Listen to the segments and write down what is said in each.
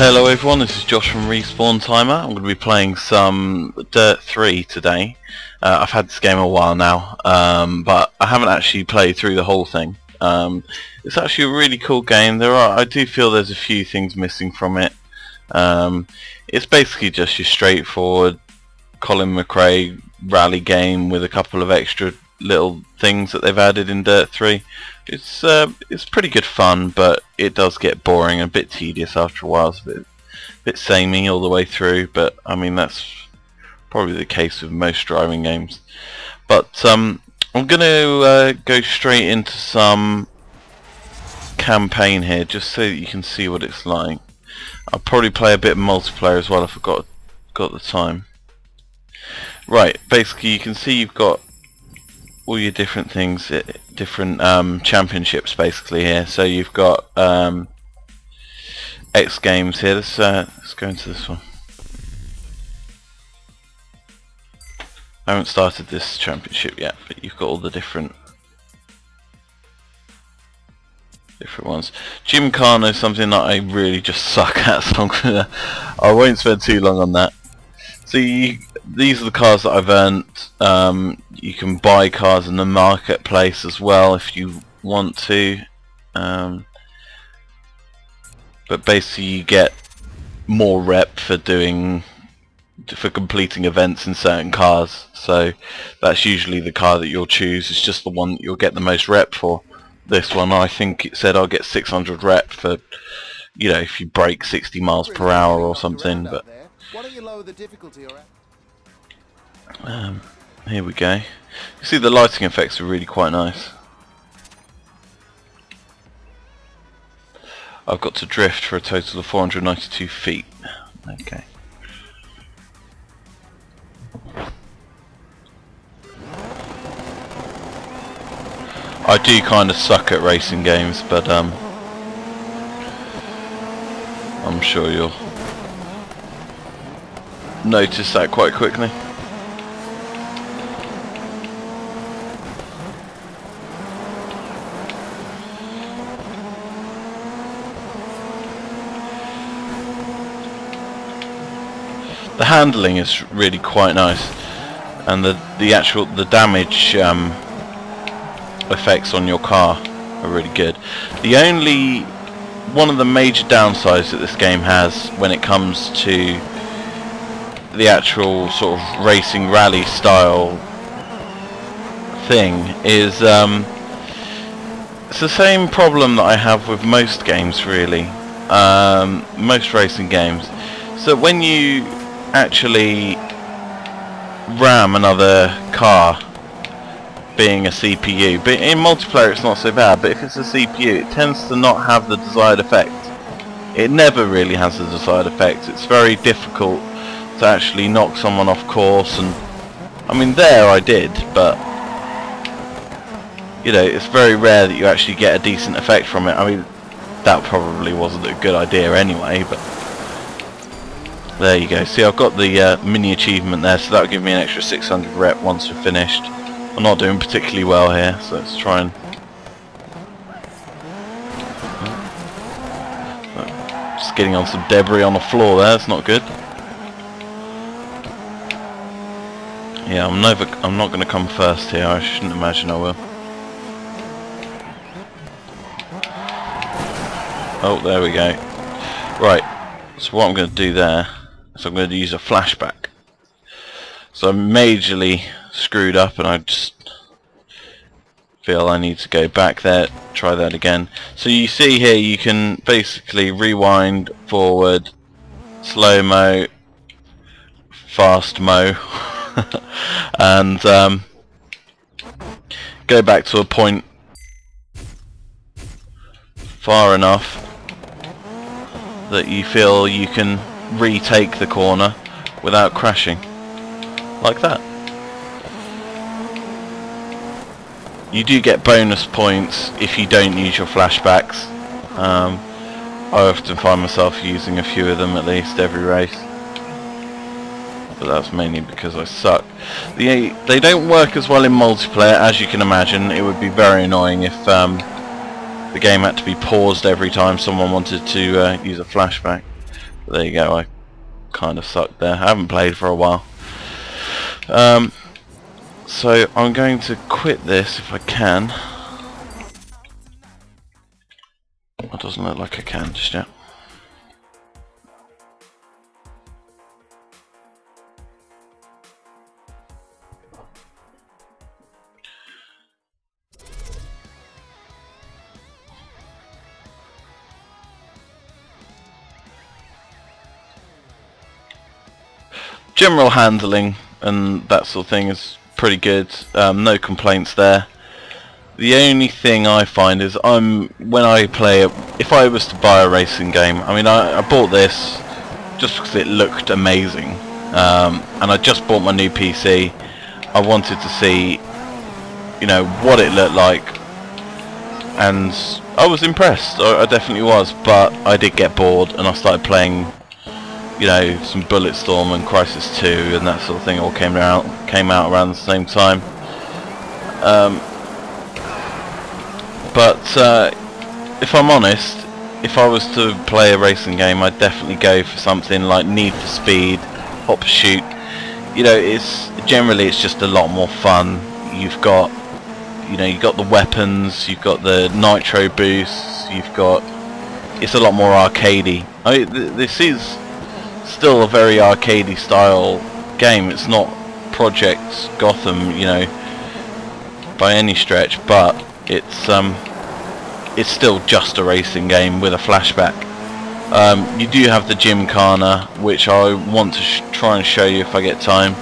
Hello everyone, this is Josh from ReSpawnTimer. I'm going to be playing some Dirt 3 today. I've had this game a while now, but I haven't actually played through the whole thing. It's actually a really cool game. I do feel there's a few things missing from it. It's basically just your straightforward Colin McRae rally game with a couple of extra little things that they've added in Dirt 3. It's pretty good fun, but it does get boring and a bit tedious after a while. It's a bit samey all the way through, but I mean that's probably the case with most driving games. But I'm going to go straight into some campaign here just so that you can see what it's like. I'll probably play a bit of multiplayer as well if I've got the time. Right, basically you can see you've got all your different things, different championships basically here. So you've got X Games here. Let's go into this one. I haven't started this championship yet, but you've got all the different ones. Gymkhana is something that I really just suck at, so I won't spend too long on that. So these are the cars that I've earned. You can buy cars in the marketplace as well if you want to, but basically you get more rep for completing events in certain cars. So that's usually the car that you'll choose. It's just the one that you'll get the most rep for. This one, I think it said I'll get 600 rep for, you know, if you brake 60 miles per hour or something. But why don't you lower the difficulty or here we go. You see the lighting effects are really quite nice. I've got to drift for a total of 492 feet. Okay. I do kind of suck at racing games, but I'm sure you'll notice that quite quickly. The handling is really quite nice, and the damage effects on your car are really good. One of the major downsides that this game has when it comes to the actual sort of racing rally style thing is it's the same problem that I have with most games really, most racing games. So when you actually ram another car, being a CPU, but in multiplayer it's not so bad, but if it's a CPU it tends to not have the desired effect. It never really has the desired effect. It's very difficult to actually knock someone off course, and I mean there I did, but you know, it's very rare that you actually get a decent effect from it. I mean that probably wasn't a good idea anyway, but there you go. See, I've got the mini achievement there, so that'll give me an extra 600 rep once we're finished. I'm not doing particularly well here, so let's try and just getting on some debris on the floor there. That's not good. Yeah, I'm not going to come first here. I shouldn't imagine I will. Oh, there we go. Right. So what I'm going to do there is I'm going to use a flashback. So I'm majorly screwed up and I just feel I need to go back there, try that again. So you see here you can basically rewind, forward, slow-mo, fast-mo and go back to a point far enough that you feel you can retake the corner without crashing, like that. You do get bonus points if you don't use your flashbacks. I often find myself using a few of them at least every race, but that's mainly because I suck. They don't work as well in multiplayer, as you can imagine. It would be very annoying if the game had to be paused every time someone wanted to use a flashback. There you go, I kind of sucked there. I haven't played for a while. So I'm going to quit this if I can. It doesn't look like I can just yet. General handling and that sort of thing is pretty good. No complaints there. The only thing I find is when I play it, if I was to buy a racing game, I mean I bought this just because it looked amazing, and I just bought my new PC. I wanted to see, you know, what it looked like, and I was impressed. I definitely was, but I did get bored and I started playing, you know, some Bulletstorm and Crisis 2 and that sort of thing. All came out around the same time. But if I'm honest, if I was to play a racing game, I'd definitely go for something like Need for Speed, Hot Pursuit. You know, it's just a lot more fun. You've got the weapons, you've got the nitro boosts, it's a lot more arcadey. I mean, this is still a very arcadey style game. It's not Project Gotham, you know, by any stretch, but it's still just a racing game with a flashback. You do have the Gymkhana, which I want to try and show you if I get time.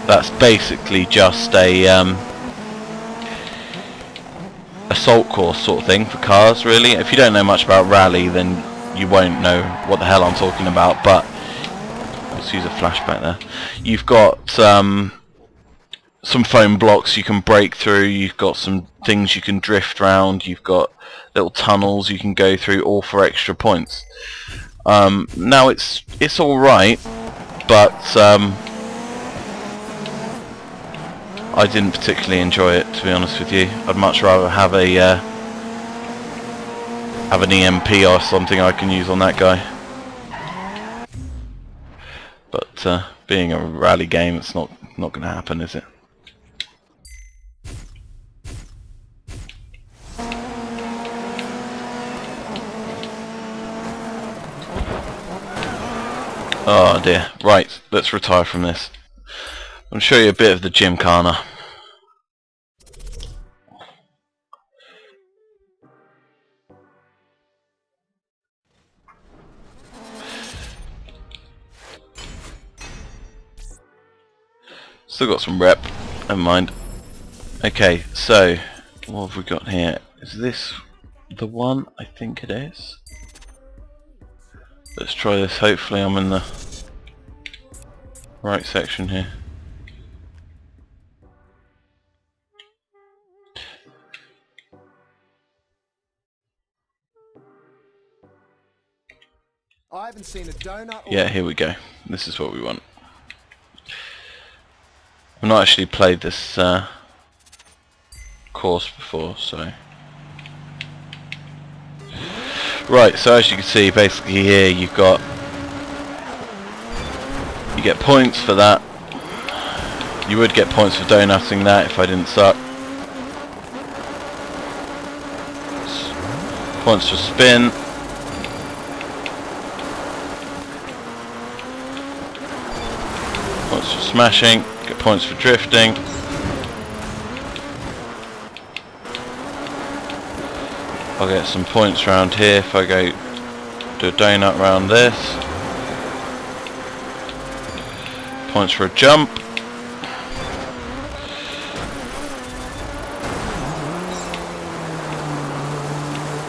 That's basically just a assault course sort of thing for cars, really. If you don't know much about rally, then you won't know what the hell I'm talking about, but let's use a flashback there. You've got some foam blocks you can break through, you've got some things you can drift around, you've got little tunnels you can go through, all for extra points. Now it's alright, but I didn't particularly enjoy it, to be honest with you. I'd much rather have an EMP or something I can use on that guy. But being a rally game, it's not going to happen, is it? Oh dear. Right, let's retire from this. I'll show you a bit of the Gymkhana. Still got some rep, never mind. Okay, so what have we got here? Is this the one? I think it is. Let's try this. Hopefully I'm in the right section here. I haven't seen a donut. Yeah, here we go. This is what we want. I've not actually played this course before, so. Right, so as you can see, basically here you get points for that. You would get points for donutting that if I didn't suck. Points for spin. Points for smashing. Get points for drifting. I'll get some points around here if I go do a donut around this. Points for a jump.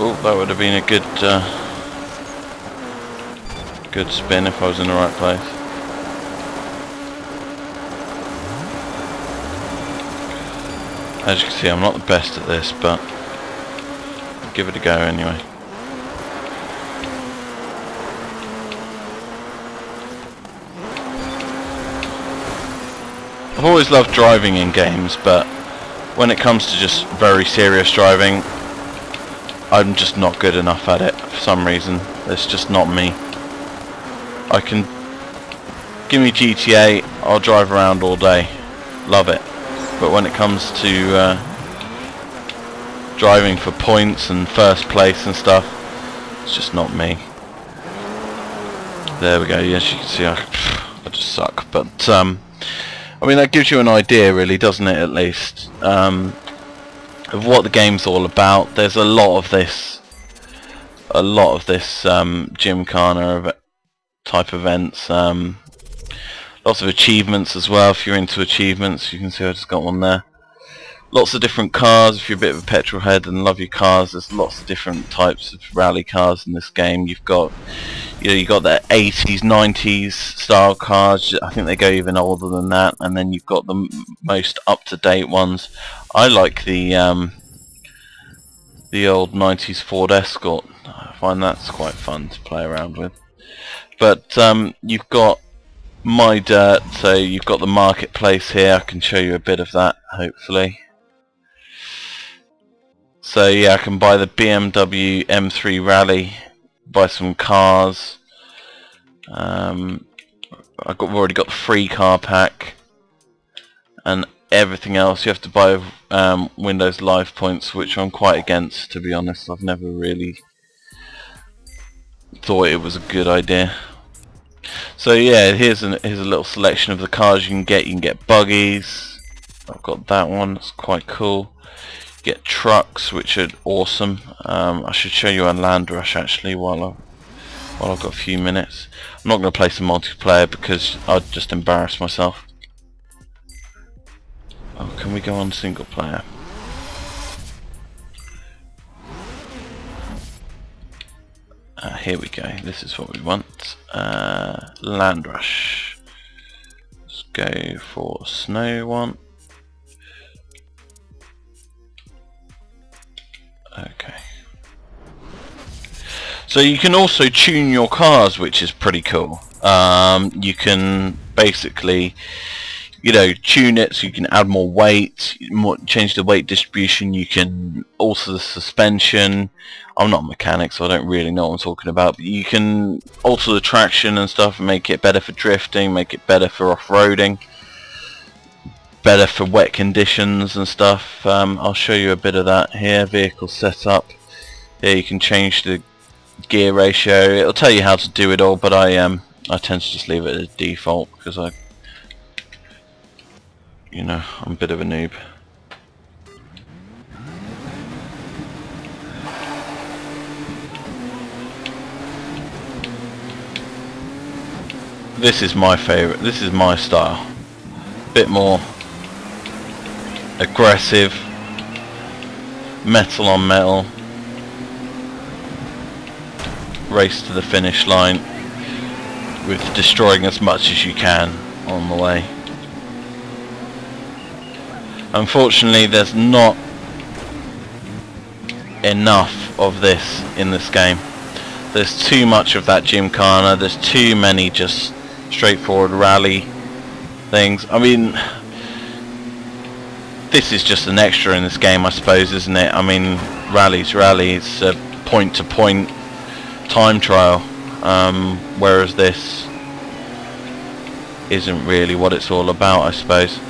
Oh, that would have been a good spin if I was in the right place. As you can see, I'm not the best at this, but give it a go anyway. I've always loved driving in games, but when it comes to just very serious driving, I'm just not good enough at it for some reason. It's just not me. I can give me GTA, I'll drive around all day, love it. But when it comes to driving for points and first place and stuff, it's just not me. There we go. Yes, you can see I just suck. But I mean, that gives you an idea, really, doesn't it? At least of what the game's all about. There's a lot of this Gymkhana type events. Lots of achievements as well. If you're into achievements, you can see I just got one there. Lots of different cars. If you're a bit of a petrol head and love your cars, there's lots of different types of rally cars in this game. You've got, you got the 80s, 90s style cars. I think they go even older than that. And then you've got the most up-to-date ones. I like the old 90s Ford Escort. I find that's quite fun to play around with. But you've got My Dirt, so you've got the marketplace here. I can show you a bit of that, hopefully. So yeah, I can buy the BMW M3 Rally, buy some cars. I've already got the free car pack, and everything else you have to buy Windows Live points, which I'm quite against, to be honest. I've never really thought it was a good idea. So yeah, here's a little selection of the cars you can get. You can get buggies. I've got that one. It's quite cool. You get trucks, which are awesome. I should show you a Land Rush actually while I've got a few minutes. I'm not going to play some multiplayer because I'd just embarrass myself. Oh, can we go on single player? Here we go. This is what we want. Land Rush. Let's go for snow one. Okay. So you can also tune your cars, which is pretty cool. You can basically, you know, tune it so you can add more weight, change the weight distribution. You can alter the suspension. I'm not a mechanic, so I don't really know what I'm talking about, but you can alter the traction and stuff and make it better for drifting, make it better for off-roading, better for wet conditions and stuff. I'll show you a bit of that here. Vehicle setup. Here you can change the gear ratio. It'll tell you how to do it all, but I tend to just leave it as default because I'm a bit of a noob. This is my favourite. This is my style. Bit more aggressive, metal on metal, race to the finish line with destroying as much as you can on the way. Unfortunately, there's not enough of this in this game. There's too much of that Gymkhana. There's too many just straightforward rally things. I mean, this is just an extra in this game, I suppose, isn't it? I mean, rally's rally. It's a point-to-point time trial, whereas this isn't really what it's all about, I suppose.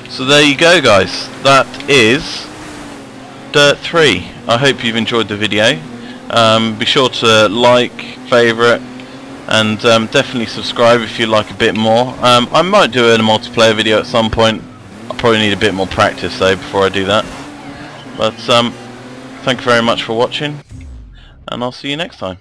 So there you go, guys. That is Dirt 3. I hope you've enjoyed the video. Be sure to like, favourite, and definitely subscribe if you like a bit more. I might do a multiplayer video at some point. I'll probably need a bit more practice though before I do that. But thank you very much for watching, and I'll see you next time.